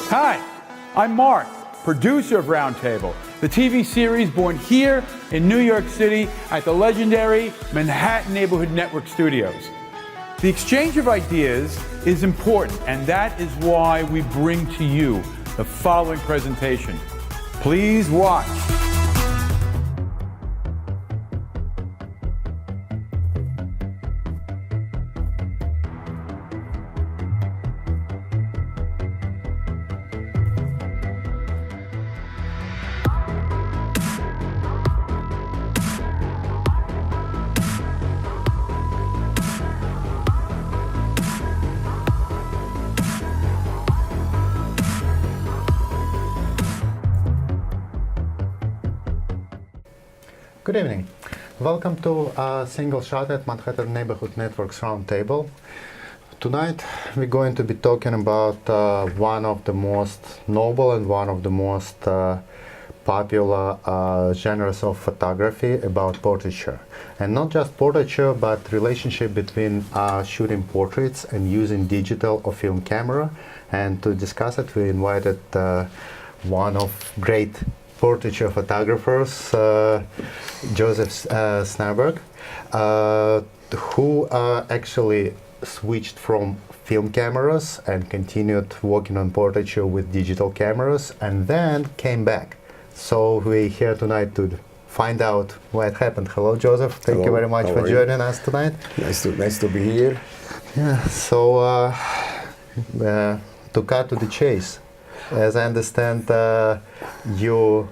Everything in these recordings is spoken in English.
Hi, I'm Mark, producer of Roundtable, the TV series born here in New York City at the legendary Manhattan Neighborhood Network Studios. The exchange of ideas is important, and that is why we bring to you the following presentation. Please watch. Good evening. Welcome to a single shot at Manhattan Neighborhood Network's Roundtable. Tonight we're going to be talking about one of the most noble and one of the most popular genres of photography, about portraiture. And not just portraiture, but relationship between shooting portraits and using digital or film camera. And to discuss it, we invited one of great portraiture photographers, Joseph Shneberg, who actually switched from film cameras and continued working on portraiture with digital cameras, and then came back. So we're here tonight to find out what happened. Hello, Joseph. Thank you very much for joining us tonight. Nice to be here. Yeah. So to cut to the chase. As I understand, you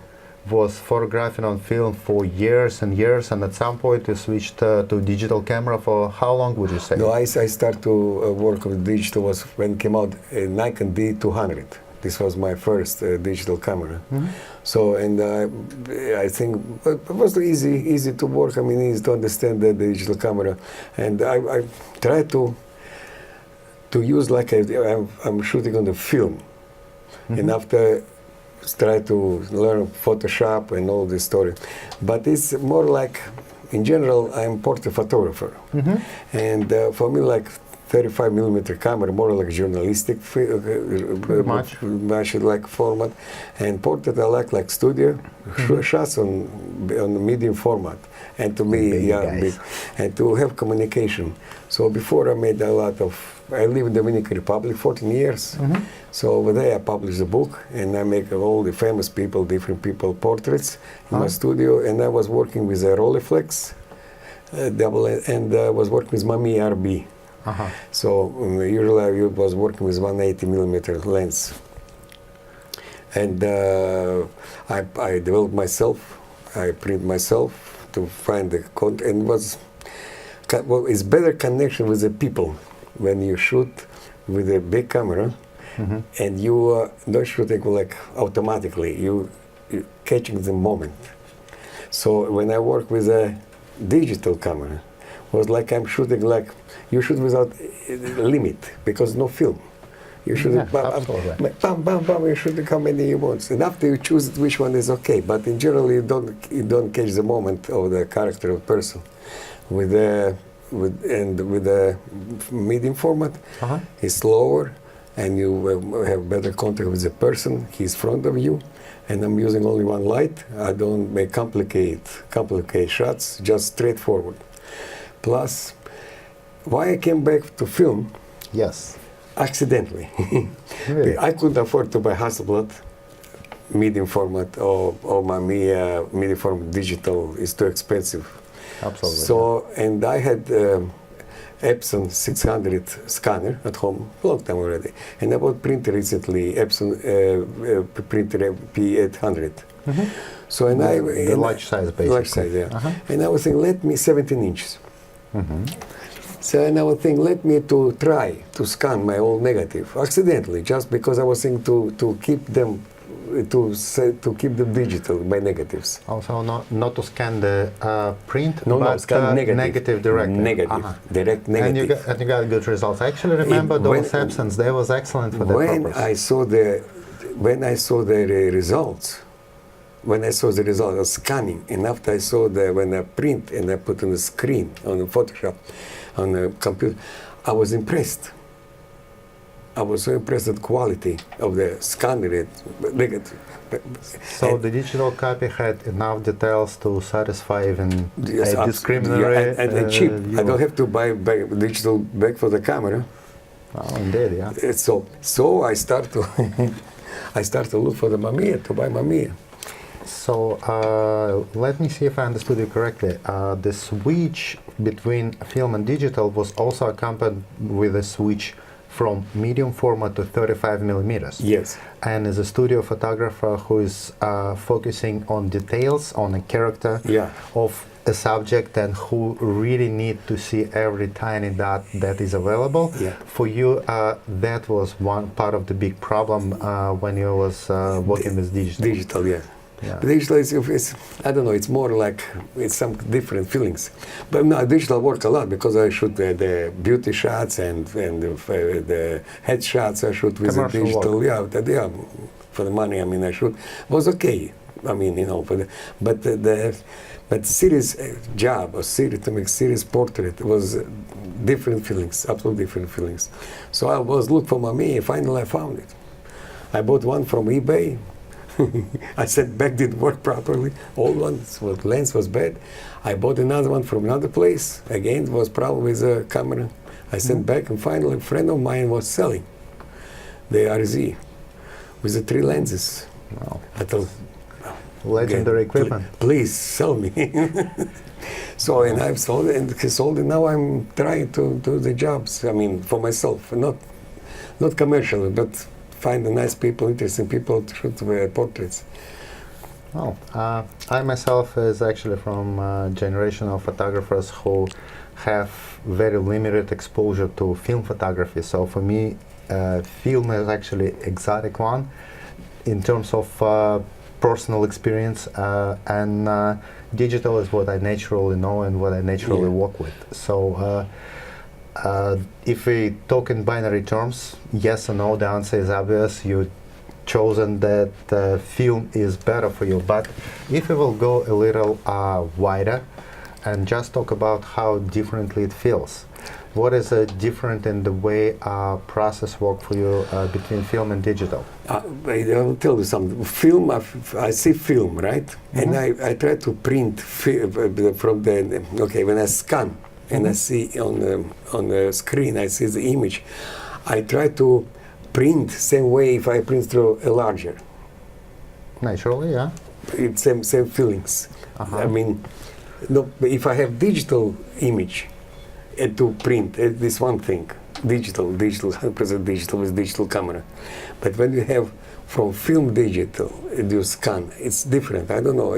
was photographing on film for years and years, and at some point you switched to digital camera. For how long would you say? No, I started to work with digital was when came out a Nikon D200. This was my first digital camera. Mm-hmm. So, and I think it was easy to work. I mean, easy to understand the digital camera, and I tried to use like I'm shooting on the film. Mm-hmm. And after try to learn Photoshop and all this story, but it's more like, in general, I'm portrait photographer, mm-hmm. and for me, like 35mm camera, more like journalistic, much like format, and portrait I like studio mm-hmm. shots on medium format, and to me, big, and to have communication. So before I made a lot of. I live in the Dominican Republic 14 years. Mm-hmm. So over there I published a book, and I make all the famous people, different people portraits in my studio. And I was working with a Rolleiflex double, and I was working with Mami RB. Uh-huh. So usually I was working with 180mm lens. And I developed myself. I print myself to find the content. And it's better connection with the people. When you shoot with a big camera, mm-hmm. and you are not shooting like automatically, you're catching the moment. So when I work with a digital camera, it was like I'm shooting like you shoot without limit, because no film. You shoot bam, bam, bam, you shoot how many you want. And after you choose which one is okay, but in general you don't catch the moment of the character of person. With the medium format, uh-huh. It's slower, and you have better contact with the person. He's in front of you, and I'm using only one light. I don't make complicated shots, just straightforward. Plus, why I came back to film? Yes. Accidentally. Really? I couldn't afford to buy Hasselblad medium format or my medium format digital is too expensive. Absolutely. So, and I had Epson 600 scanner at home, long time already. And I bought printer recently, Epson printer P800. Mm-hmm. So, and the large size, basically. Large size, yeah. Uh-huh. And I was thinking, 17 inches. Mm-hmm. So, and I was thinking, let me to try to scan my old negative, accidentally, just because I was thinking to keep them to keep them digital by negatives. Also, not to scan the print, but scan negative directly. Negative, uh-huh. Direct negative. And you got good results. I actually remember those Epsons. They was excellent for that purpose. When I saw the results, of scanning, and after I saw when I print and I put on the screen on the Photoshop, on the computer, I was impressed. I was so impressed with the quality of the scanner. So the digital copy had enough details to satisfy even Yes, a discriminatory and cheap. viewer. I don't have to buy digital back for the camera. Oh, indeed, yeah. So I start to I start to look for the Mamiya, to buy Mamiya. So let me see if I understood you correctly. The switch between film and digital was also accompanied with a switch from medium format to 35 millimeters. Yes. And as a studio photographer who is focusing on details, on a character Yeah. of a subject, and who really need to see every tiny dot that is available, Yeah. for you that was one part of the big problem when you was working with digital. Digital, yeah. Yeah. Digital is, I don't know, it's more like, it's some different feelings. But no, digital work a lot because I shoot the beauty shots and the head shots I shoot with the Commercial digital. work. Yeah, for the money, I mean, I shoot. Was okay. I mean, you know, but serious job, or serious, to make serious portrait was different feelings, absolutely different feelings. So I was looking for Mamiya, finally I found it. I bought one from eBay. I sent back, didn't work properly. Old one, lens was bad. I bought another one from another place. Again, it was problem with the camera. I sent back, and finally a friend of mine was selling the RZ with the 3 lenses. Wow. I thought, Legendary okay, equipment. please sell me. So, and I've sold it, and he sold it. Now I'm trying to do the jobs, I mean, for myself, not commercially, but find the nice people, interesting people to shoot portraits. Oh, I myself is actually from a generation of photographers who have very limited exposure to film photography. So for me, film is actually exotic one in terms of personal experience, and digital is what I naturally know and what I naturally work with. So if we talk in binary terms, yes or no, the answer is obvious. You chosen that film is better for you. But if we will go a little wider and just talk about how differently it feels, what is different in the way process work for you between film and digital? I'll tell you something. Film, I see film, right? And I try to print from the, okay, when I scan and I see on the screen, I see the image, I try to print same way if I print through a larger. Naturally, yeah. It's same feelings. I mean, no, if I have digital image to print, this one thing. Digital, 100% digital with digital camera. But when you have from film digital, you scan, it's different. I don't know.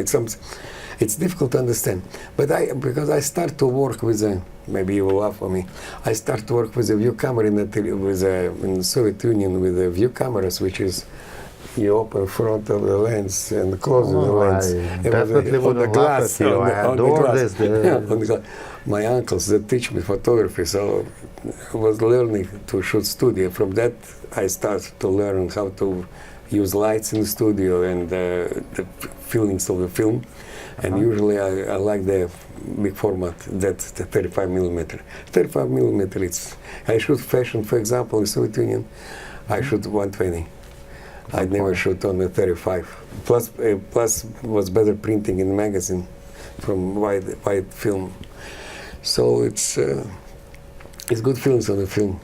It's difficult to understand. But because I start to work with maybe you will laugh at me. I start to work with a view camera in the Soviet Union with the view cameras, which is you open front of the lens and close the lens. I definitely wouldn't laugh at you. I adore this. My uncles that teach me photography, so I was learning to shoot studio. From that, I started to learn how to use lights in the studio and the feelings of the film. And usually I like the big format, that's the 35 millimeter. 35 millimeter, I shoot fashion, for example, in the Soviet Union, I shoot 120. I'd never shoot on the 35. Plus was better printing in the magazine from wide film. So it's good films on the film.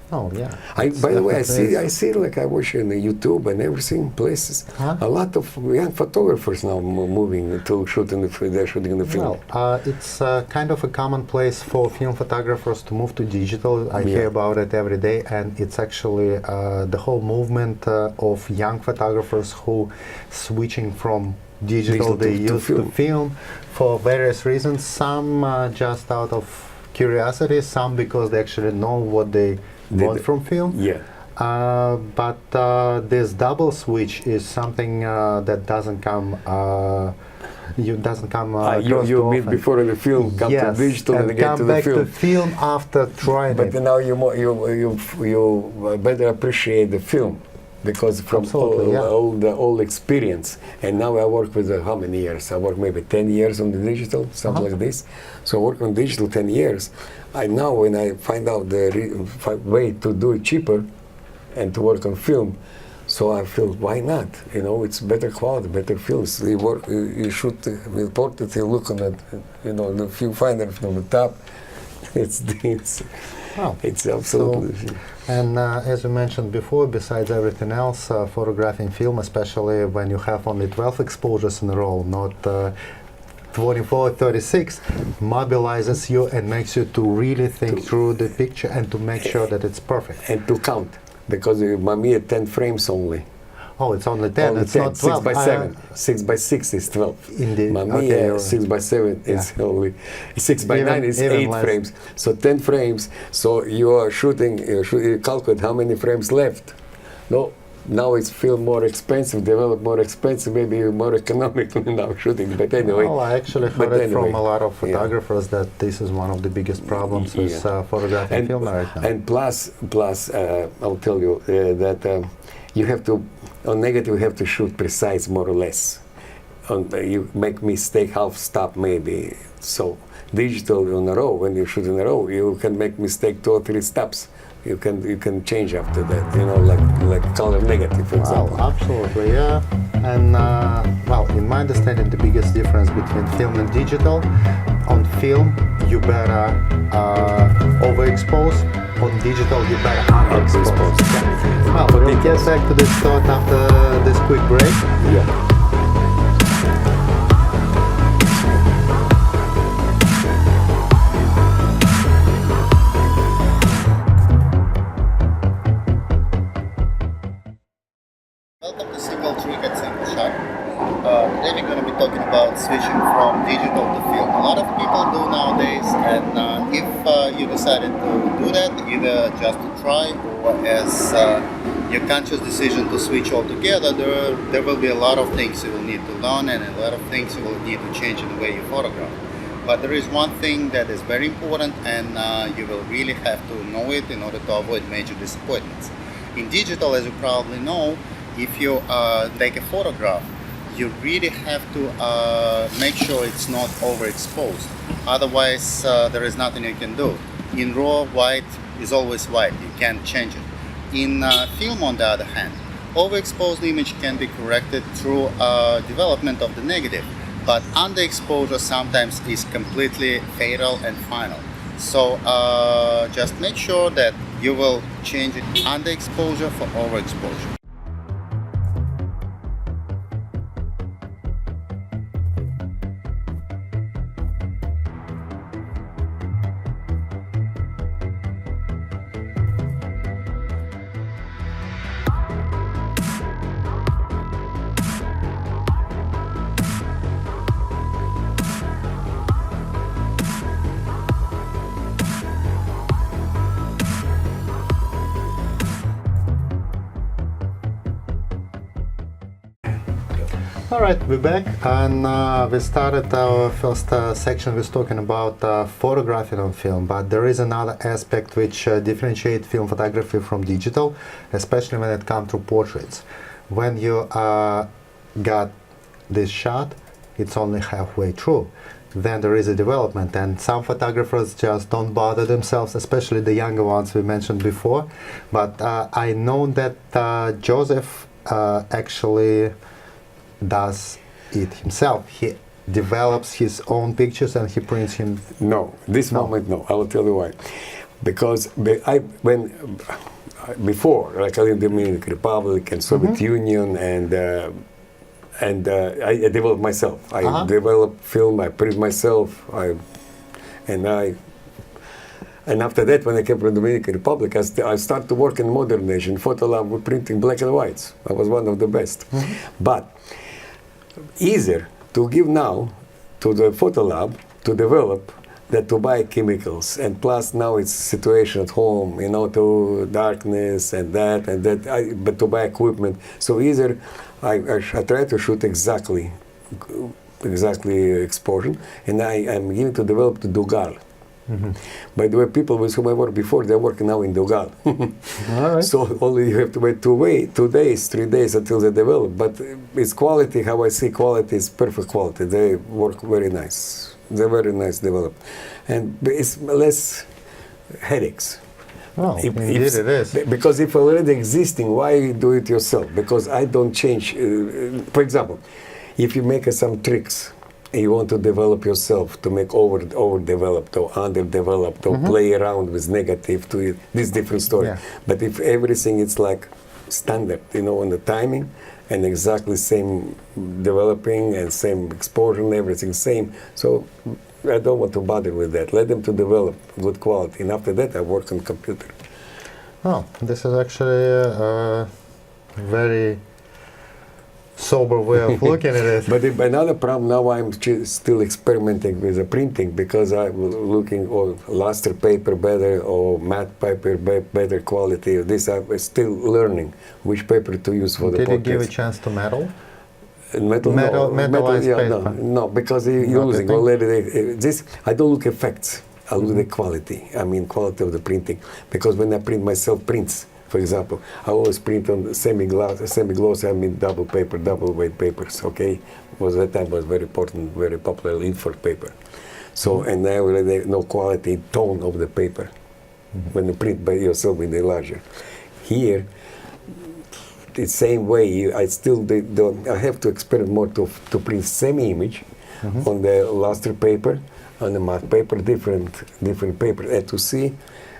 Oh yeah. By the way, I see like I watch on YouTube and everything places. A lot of young photographers now moving to shoot they're shooting in the film. Well, it's kind of a commonplace for film photographers to move to digital. I hear about it every day, and it's actually the whole movement of young photographers who switching from digital they use to film for various reasons. Some just out of curiosity, some because they actually know what they want from film. Yeah. But this double switch is something that doesn't come. You mean before the film come to digital and get come to the back film. to film after trying But it. now you better appreciate the film because from all experience. And now I work with how many years? I work maybe 10 years on the digital, something like this. So I work on digital 10 years. When I find out the way to do it cheaper, and to work on film. So I feel, why not? You know, it's better quality, better films. You shoot with portrait, you look on it, you know, the viewfinder from the top. It's absolutely. And as you mentioned before, besides everything else, photographing film, especially when you have only 12 exposures in a row, not 24, 36, mobilizes you and makes you to really think through the picture and to make sure that it's perfect. And to count, because Mamiya 10 frames only. Oh, it's only 10, Only it's 10, not 12. 6 by 7. 6 by 6 is 12. Indeed. Mamiya Okay, 6 by 7 is only 6 by 9 is 8 less. frames. So 10 frames. So you are shooting, you calculate how many frames left. No, now it's film more expensive, develop more expensive, maybe more economical now shooting. But anyway. Well, I actually heard it from a lot of photographers that this is one of the biggest problems with photographing film right now. And plus, I'll tell you that you have to, on negative, you have to shoot precise more or less. You make mistake, half stop maybe. So digital in a row, when you shoot in a row, you can make mistake 2 or 3 stops. You can change after that, you know, like color negative, for example. Well, absolutely, yeah. And well, in my understanding, the biggest difference between film and digital, on film you better overexpose, on digital you better underexpose. Well, we'll get back to this thought after this quick break. Yeah. Welcome to Single Trick at Single Shot. Today we're going to be talking about switching from digital to film. A lot of people do nowadays, and if you decided to do that, either just to try or as your conscious decision to switch altogether, there will be a lot of things you will need to learn and a lot of things you will need to change in the way you photograph. But there is one thing that is very important, and you will really have to know it in order to avoid major disappointments. In digital, as you probably know, if you take a photograph, you really have to make sure it's not overexposed. Otherwise, there is nothing you can do. In RAW, white is always white. You can't change it. In film, on the other hand, overexposed image can be corrected through development of the negative, but underexposure sometimes is completely fatal and final. So just make sure that you will change it underexposure for overexposure. All right, we're back, and we started our first section with talking about photographing on film, but there is another aspect which differentiates film photography from digital, especially when it comes to portraits. When you got this shot, it's only halfway through. Then there is a development, and some photographers just don't bother themselves, especially the younger ones we mentioned before. But I know that Joseph actually does it himself. He develops his own pictures and he prints him. No, this moment, no. I will tell you why. Because before, like in the Dominican Republic and Soviet Union, and I developed myself. I developed film. I print myself. And after that, when I came from the Dominican Republic, I started to work in modern age in photo lab with printing black and whites. I was one of the best. But easier to give now to the photo lab to develop than to buy chemicals. And plus now it's situation at home, you know, to darkness and that, but to buy equipment. So easier, I try to shoot exactly exposure, and I'm giving to develop the Dugal. By the way, people with whom I worked before, they're working now in Dugal. Right. So only you have to wait 2 days, 3 days until they develop. But it's quality, how I see quality is perfect quality. They work very nice. They're very nice developed. And it's less headaches. Oh, indeed it is. Because if already existing, why you do it yourself? Because I don't change. For example, if you make some tricks, and you want to develop yourself to make overdeveloped or underdeveloped or play around with negative to it, this different story. Yeah. But if everything is like standard, on the timing and exactly same developing and same exposure and everything same, so I don't want to bother with that. Let them to develop good quality, and after that I work on computer. Oh, this is actually a very sober way of looking at it. But another problem now, I'm still experimenting with the printing because I'm looking on luster paper better or matte paper better quality. This I'm still learning which paper to use for the Did you portraits. give a chance to metal? Metallized paper. No, because you're Not using the thing? already this. I don't look effects. I look the quality. I mean quality of the printing. Because when I print myself prints, for example, I always print on semi-gloss. I mean double paper, double weight papers. Okay, was that time was very important, very popular Linford paper. So and I already know quality tone of the paper when you print by yourself in the larger. Here, the same way, I still don't. I have to experiment more to print semi-image on the luster paper, on the matte paper, different paper, and to see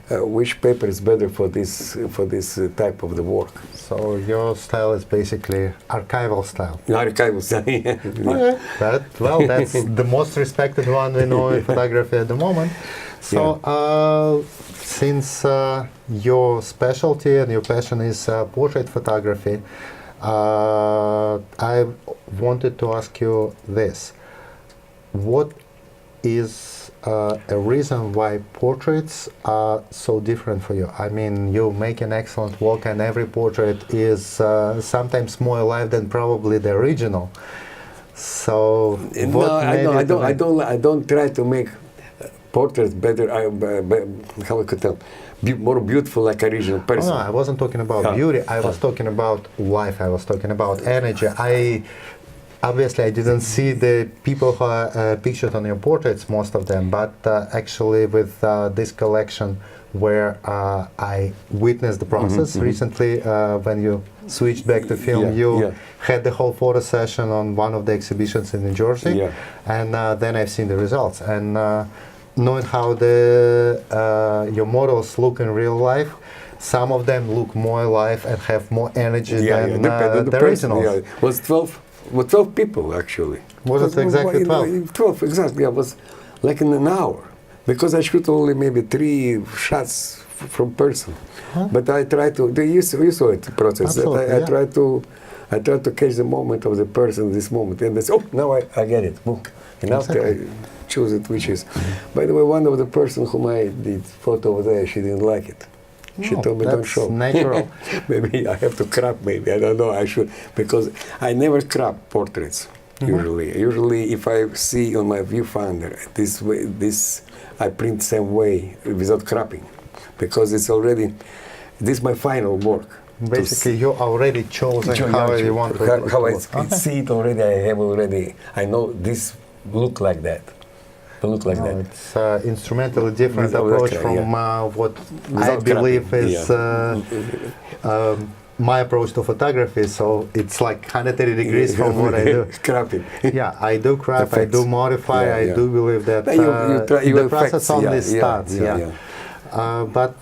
which paper is better for this type of the work. So your style is basically archival style. Archival style. Okay. That's the most respected one we know in photography at the moment. So since your specialty and your passion is portrait photography, I wanted to ask you this. What is a reason why portraits are so different for you? I mean, you make an excellent work, and every portrait is sometimes more alive than probably the original. So, I don't try to make portraits better. How I could tell, more beautiful like original person. No, I wasn't talking about beauty. I was talking about life. I was talking about energy. Obviously, I didn't see the people who are pictured on your portraits, most of them, but actually with this collection where I witnessed the process recently when you switched back to film, you had the whole photo session on one of the exhibitions in New Jersey, and then I've seen the results. And knowing how your models look in real life, some of them look more alive and have more energy than the originals. It was 12 people actually. Was it exactly 12? 12, exactly. I was like in an hour because I shoot only maybe 3 shots from person. But I try to. You saw it the process. Absolutely, I try to catch the moment of the person, this moment, and that's now I get it. Boom. And after I choose it, which is. By the way, one of the person whom I did photo over there, she didn't like it. She told me don't show. Natural. Maybe I have to crop. Maybe I don't know. I should because I never crop portraits. Usually, if I see on my viewfinder this way, I print same way without cropping, because it's already. This is my final work. Basically, you already chosen how you want to. How I see it already. I know this look like that. It's instrumentally different approach from what I believe is my approach to photography. So it's like 130 degrees from what I do. Cropping. Yeah, I do crop, I do modify, I do believe that the process only starts. But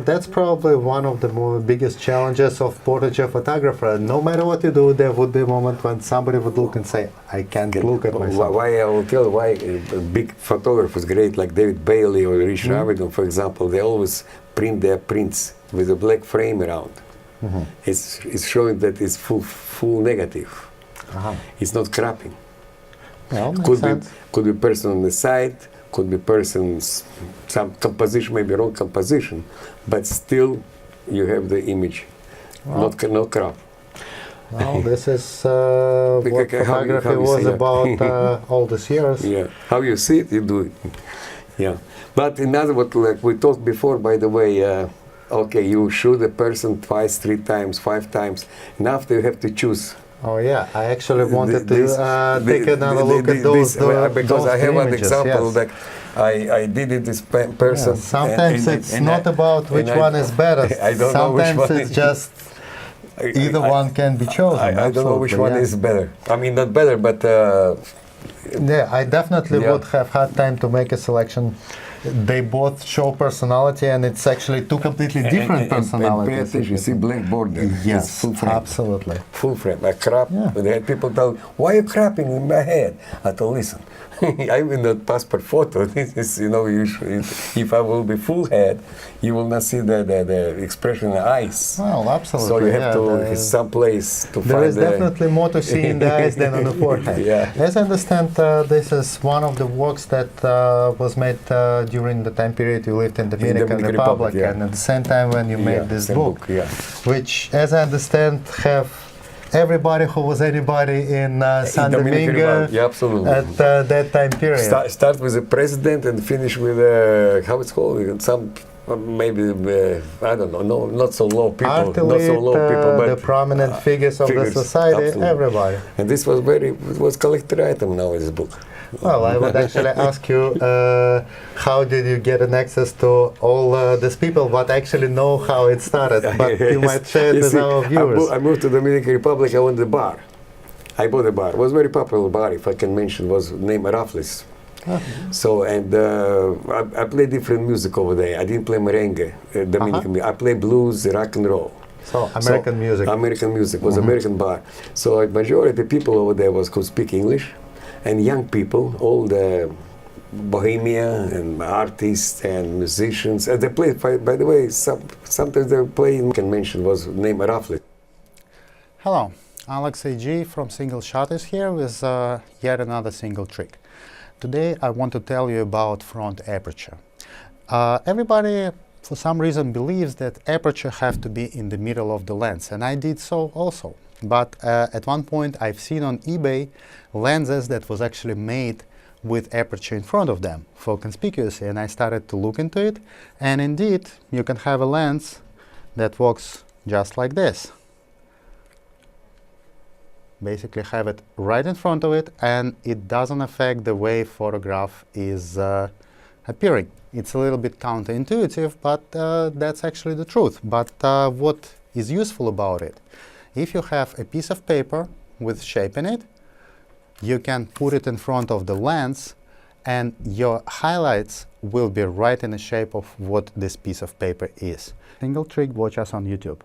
that's probably one of the biggest challenges of portraiture photographer. No matter what you do, there would be a moment when somebody would look and say, I can't look at myself. Why I will tell why big photographers, great like David Bailey or Richard Avedon, for example, they always print their prints with a black frame around. It's showing that it's full negative. It's not cropping. Well, could be person on the side, could be persons, some composition, maybe wrong composition, but still you have the image, no crop. Well, this is what photography was about all these years. Yeah, how you see it, you do it. Yeah, but in other words, like we talked before, by the way, okay, you shoot a person twice, 3 times, 5 times, and after you have to choose Oh yeah, I actually wanted to take the- another look at those. Because I have an images, example yes. that I did it this person. Yeah, sometimes it's not about which one is better. I don't know which Sometimes one it's is- just either one can be chosen. I don't know which one absolutely, yeah. is better. I mean, not better, but Yeah, I definitely Yeah. would have had time to make a selection. They both show personality, and it's actually two completely different and pay personalities. attention, you see black border. Yes, It's full frame. absolutely. Full frame. I crop. Yeah. They had people tell, why are you cropping in my head? I told, listen, I'm in the passport photo. This is, if I will be full head, you will not see the expression in the eyes. Well, absolutely. So you have yeah, to some place to there find is definitely more to see in the eyes than on the forehead. Yeah. As I understand, this is one of the works that was made during the time period you lived in the Dominican Dominican Republic, Republic, yeah. and at the same time when you made this same book, yeah. which, as I understand, have everybody who was anybody in San Dominican Domingo Republic, yeah, absolutely. at that time period. Start with the president and finish with how it's called, some maybe I don't know, no, not so low people, Art not so low elite, people, but the prominent figures of the figures, society, absolutely. everybody. And this was it was collector item now in this book. Well, I would actually ask you, how did you get an access to all these people that actually know how it started? But you might share it You with see, our viewers. I moved to the Dominican Republic. I went to the bar. I bought a bar. It was a very popular bar, if I can mention. Was named Raffles. So and I played different music over there. I didn't play merengue, Dominican music. I played blues, rock and roll. So American music. American music was American bar. So a majority of people over there was could speak English, and young people, all the bohemia and artists and musicians. And they played. By the way, sometimes they play. I can mention was named Raffles. Hello, Alex AG from Single Shot is here with yet another single trick. Today I want to tell you about front aperture. Everybody for some reason believes that aperture have to be in the middle of the lens, and I did so also. But at one point I've seen on eBay lenses that was actually made with aperture in front of them for conspicuously, and I started to look into it, and indeed you can have a lens that works just like this. Basically have it right in front of it, and it doesn't affect the way photograph is appearing. It's a little bit counterintuitive, but that's actually the truth. But what is useful about it, if you have a piece of paper with shape in it, you can put it in front of the lens, and your highlights will be right in the shape of what this piece of paper is. Single trick, watch us on YouTube.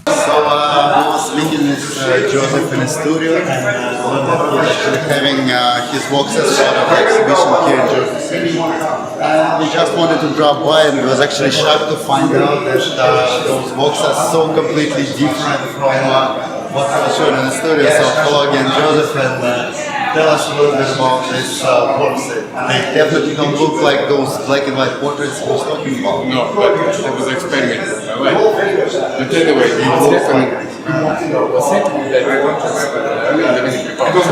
So I was meeting with Joseph in the studio, and he's actually having his works as part of the exhibition here in Jersey City. And we just wanted to drop by, and we was actually shocked to find out that those works are so completely different from what was shown in the studio. So hello again, Joseph, and tell us a little bit about this works. They definitely don't look like those black and white portraits we was talking about. No, but it was experiment. Right? But anyway, what's happening that I don't remember the Dominican Republic.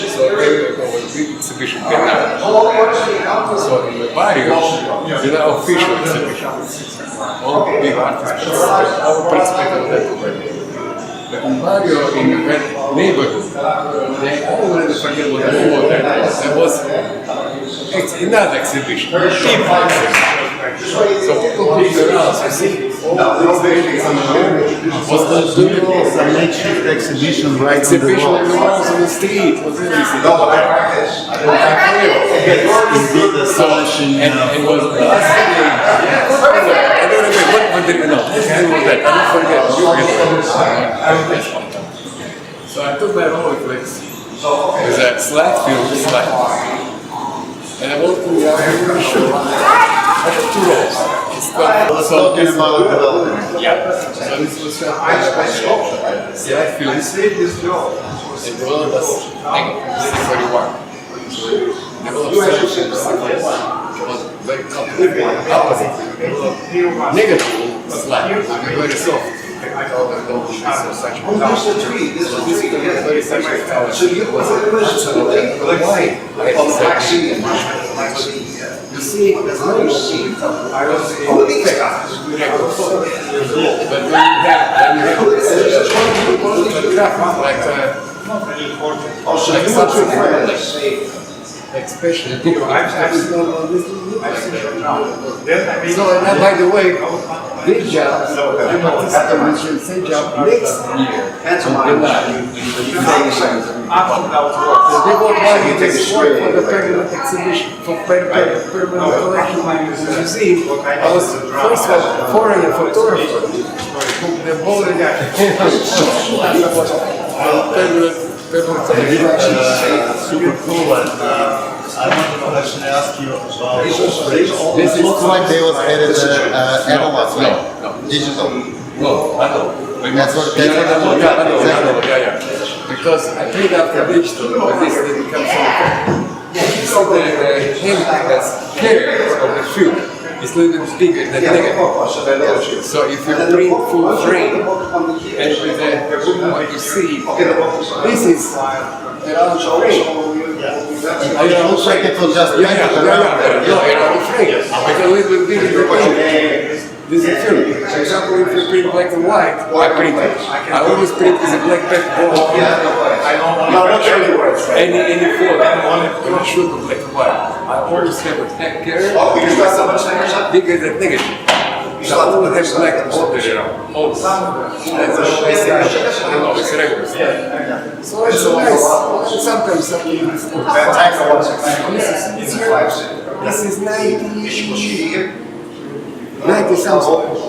So there was a big exhibition in Canada. So in the barrio, official exhibition. All big artists all participated in that already. But in barrio, in that neighborhood, they already forget what the war that was. It's another exhibition, people exhibition. So people being around, you see, all these buildings on the wall. It's a makeshift exhibition right on the Exhibition wall. on the walls on the street, was everything. Indeed astonishing. And was last day. I don't remember what did you know. What was that? I don't forget. So I took my Rolleiflex with a slide film slide. And I want to show. I have 2 rolls. It's Let's talk about development. yeah. So this was slide film. And developed as 31. So developed perception was very complicated. Opposite. Negative slide. Very soft. Such a this is very such a was why you see, there's no machine. I was but when you have like something especially so and by the way, this job, same job next year they won't want you to work for the permanent exhibition, for permanent collection museum. I was first of all foreign photographer who the whole Super cool. And I wanted to actually ask you about this it looks like they was edited analog, no, digital. No, That's what because I played after digital, but this didn't become so the hand has carriers of the film. It's a little bit bigger than negative. So if you print full frame and with what you see, this is around the frame. It looks like it was just painted around there. No, around the frame. It's a little bit bigger than this is film. For example, if you print black and white, I print it. I always print with a black background. Any photo, when I shoot the black and white, I always have a back carrier bigger than negative. So I always have black border around. Always. It's regular. So it's nice. Sometimes something is good. This is 90 something.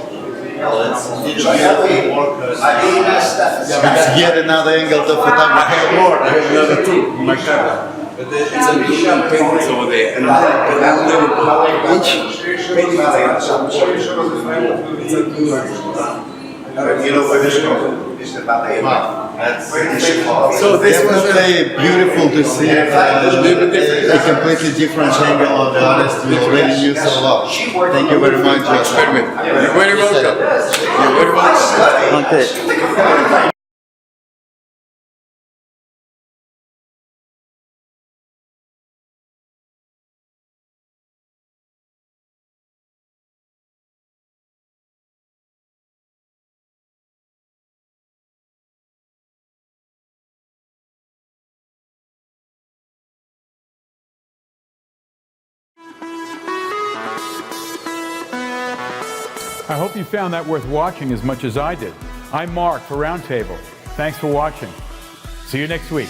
It's yet another angle to photography. I have another two in my camera. It's a little paintings over there. And So this was beautiful to see a completely different angle of the artist we already knew so well. Thank you very much. Experiment. You're very welcome. You're very welcome. Okay. I hope you found that worth watching as much as I did. I'm Mark for Roundtable. Thanks for watching. See you next week.